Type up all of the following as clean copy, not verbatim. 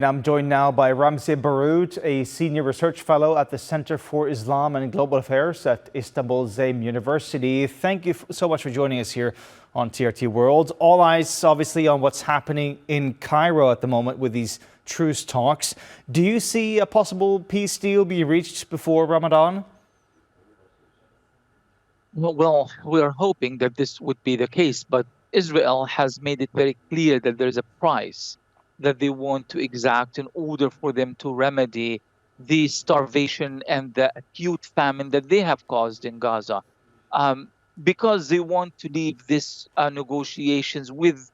I'm joined now by Ramzy Baroud, a senior research fellow at the Center for Islam and Global Affairs at Istanbul Zaim University. Thank you so much for joining us here on TRT World. All eyes obviously on what's happening in Cairo at the moment with these truce talks. Do you see a possible peace deal be reached before Ramadan? Well, we are hoping that this would be the case, but Israel has made it very clear that there is a price that they want to exact in order for them to remedy the starvation and the acute famine that they have caused in Gaza. Because they want to leave this negotiations with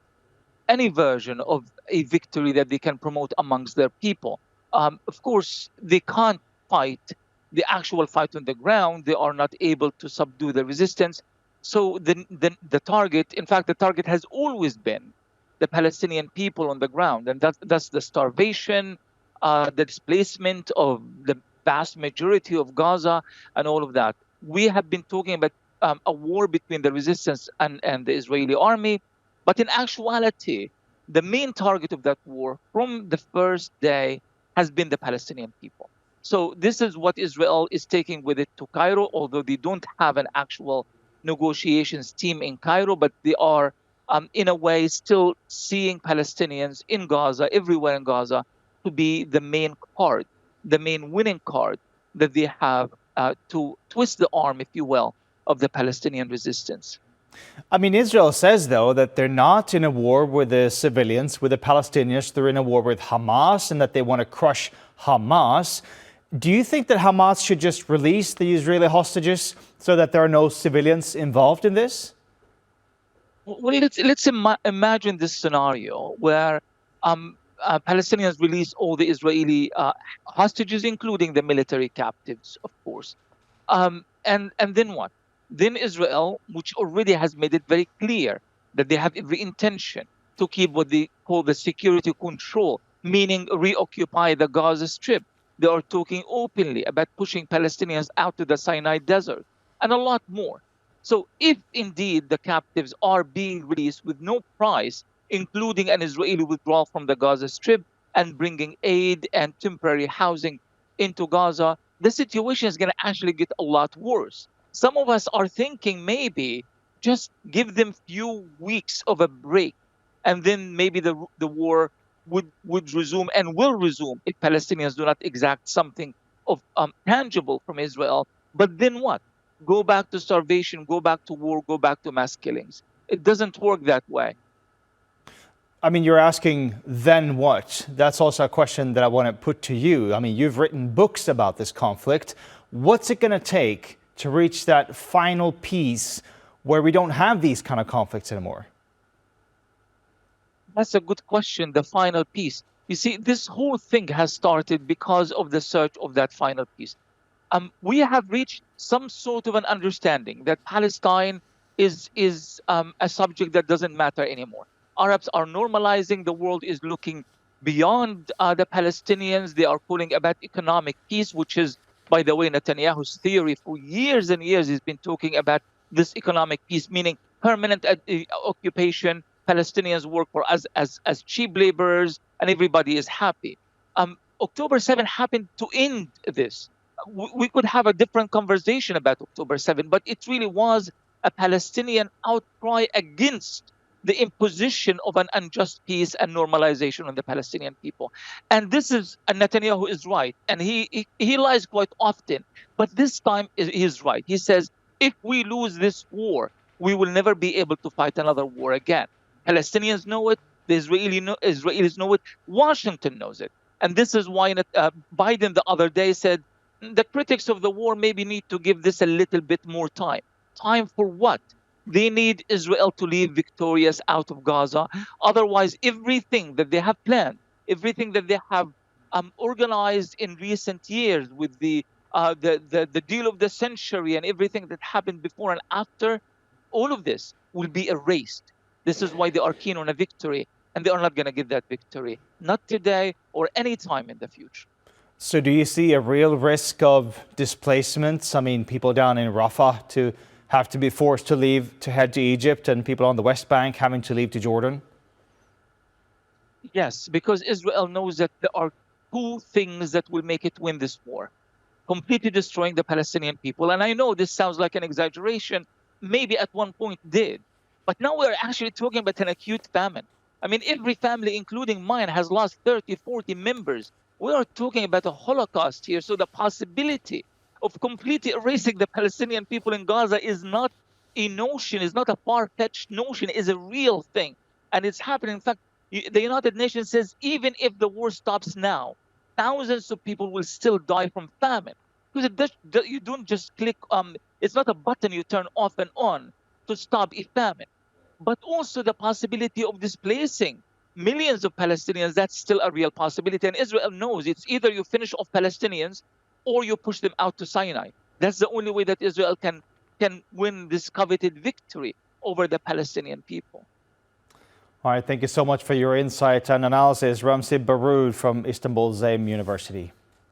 any version of a victory that they can promote amongst their people. Of course, they can't fight the actual fight on the ground. They are not able to subdue the resistance. So the target, in fact, the target has always been the Palestinian people on the ground. And that's the starvation, the displacement of the vast majority of Gaza and all of that. We have been talking about a war between the resistance and the Israeli army. But in actuality, the main target of that war from the first day has been the Palestinian people. So this is what Israel is taking with it to Cairo, although they don't have an actual negotiations team in Cairo, but they are in a way still seeing Palestinians in Gaza, everywhere in Gaza, to be the main card, the main winning card that they have to twist the arm, if you will, of the Palestinian resistance. I mean, Israel says, though, that they're not in a war with the civilians, with the Palestinians. They're in a war with Hamas and that they want to crush Hamas. Do you think that Hamas should just release the Israeli hostages so that there are no civilians involved in this? Well, let's imagine this scenario where Palestinians release all the Israeli hostages, including the military captives, of course. And then what? Then Israel, which already has made it very clear that they have every intention to keep what they call the security control, meaning reoccupy the Gaza Strip. They are talking openly about pushing Palestinians out to the Sinai Desert and a lot more. So if indeed the captives are being released with no price, including an Israeli withdrawal from the Gaza Strip and bringing aid and temporary housing into Gaza, the situation is going to actually get a lot worse. Some of us are thinking maybe just give them few weeks of a break, and then maybe the war would resume and will resume if Palestinians do not exact something of tangible from Israel. But then what? Go back to starvation, go back to war, go back to mass killings. It doesn't work that way. I mean, you're asking, then what? That's also a question that I want to put to you. I mean, you've written books about this conflict. What's it going to take to reach that final peace where we don't have these kind of conflicts anymore? That's a good question, the final peace. You see, this whole thing has started because of the search of that final peace. We have reached some sort of an understanding that Palestine is a subject that doesn't matter anymore. Arabs are normalizing, the world is looking beyond the Palestinians. They are calling about economic peace, which is, by the way, Netanyahu's theory for years and years. He's been talking about this economic peace, meaning permanent occupation. Palestinians work for us as cheap laborers, and everybody is happy. October 7 happened to end this. We could have a different conversation about October 7, but it really was a Palestinian outcry against the imposition of an unjust peace and normalization on the Palestinian people. And this is, and Netanyahu is right, and he lies quite often, but this time he is right. He says, if we lose this war, we will never be able to fight another war again. Palestinians know it, the Israelis know it, Washington knows it. And this is why Biden the other day said, the critics of the war maybe need to give this a little bit more time. Time for what? They need Israel to leave victorious out of Gaza. Otherwise, everything that they have planned, everything that they have organized in recent years with the deal of the century and everything that happened before and after, all of this will be erased. This is why they are keen on a victory, and they are not going to get that victory, not today or any time in the future. So do you see a real risk of displacements? I mean, people down in Rafah to have to be forced to leave to head to Egypt, and people on the West Bank having to leave to Jordan? Yes, because Israel knows that there are two things that will make it win this war: completely destroying the Palestinian people. And I know this sounds like an exaggeration, maybe at one point did, but now we're actually talking about an acute famine. I mean, every family, including mine, has lost 30, 40 members. We are talking about a Holocaust here. So the possibility of completely erasing the Palestinian people in Gaza is not a notion, is not a far-fetched notion, is a real thing. And it's happening. In fact, the United Nations says even if the war stops now, thousands of people will still die from famine. Because you don't just click, it's not a button you turn off and on to stop a famine, but also the possibility of displacing millions of Palestinians. That's still a real possibility. And Israel knows it's either you finish off Palestinians or you push them out to Sinai. That's the only way that Israel can win this coveted victory over the Palestinian people. All right, thank you so much for your insight and analysis. Ramzy Baroud from Istanbul Zaim University.